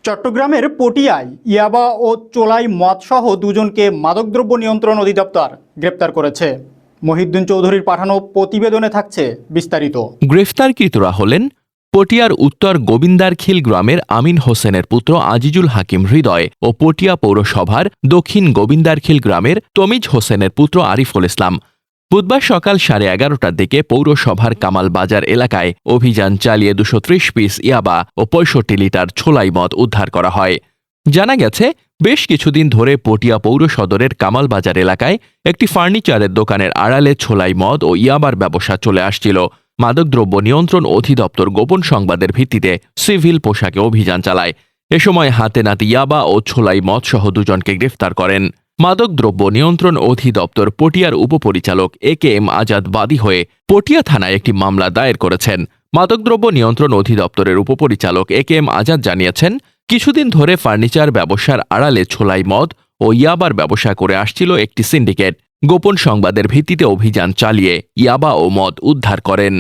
চট্টগ্রামের পটিয়ায় ইয়াবা ও চোলাই মদসহ দুজনকে মাদকদ্রব্য নিয়ন্ত্রণ অধিদপ্তর গ্রেপ্তার করেছে। মহিউদ্দিন চৌধুরীর পাঠানো প্রতিবেদনে থাকছে বিস্তারিত। গ্রেফতারকৃতরা হলেন পটিয়ার উত্তর গোবিন্দারখিল গ্রামের আমিন হোসেনের পুত্র আজিজুল হাকিম হৃদয় ও পটিয়া পৌরসভার দক্ষিণ গোবিন্দারখিল গ্রামের তমিজ হোসেনের পুত্র আরিফুল ইসলাম। বুধবার সকাল 11:30টার দিকে পৌরসভার কামাল বাজার এলাকায় অভিযান চালিয়ে 230 পিস ইয়াবা ও 65 লিটার ছোলাই মদ উদ্ধার করা হয়। জানা গেছে, বেশ কিছুদিন ধরে পটিয়া পৌর সদরের কামাল বাজার এলাকায় একটি ফার্নিচারের দোকানের আড়ালে ছোলাই মদ ও ইয়াবার ব্যবসা চলে আসছিল। মাদকদ্রব্য নিয়ন্ত্রণ অধিদপ্তর গোপন সংবাদের ভিত্তিতে সিভিল পোশাকে অভিযান চালায়। এ সময় হাতে নাতে ইয়াবা ও ছোলাই মদ সহ দুজনকে গ্রেফতার করেন। মাদকদ্রব্য নিয়ন্ত্রণ অধিদপ্তর পটিয়ার উপপরিচালক AKM আজাদ বাদী হয়ে পটিয়া থানায় একটি মামলা দায়ের করেছেন। মাদকদ্রব্য নিয়ন্ত্রণ অধিদপ্তরের উপপরিচালক AKM আজাদ জানিয়েছেন, কিছুদিন ধরে ফার্নিচার ব্যবসার আড়ালে ছোলাই মদ ও ইয়াবার ব্যবসা করে আসছিল একটি সিন্ডিকেট। গোপন সংবাদের ভিত্তিতে অভিযান চালিয়ে ইয়াবা ও মদ উদ্ধার করেন।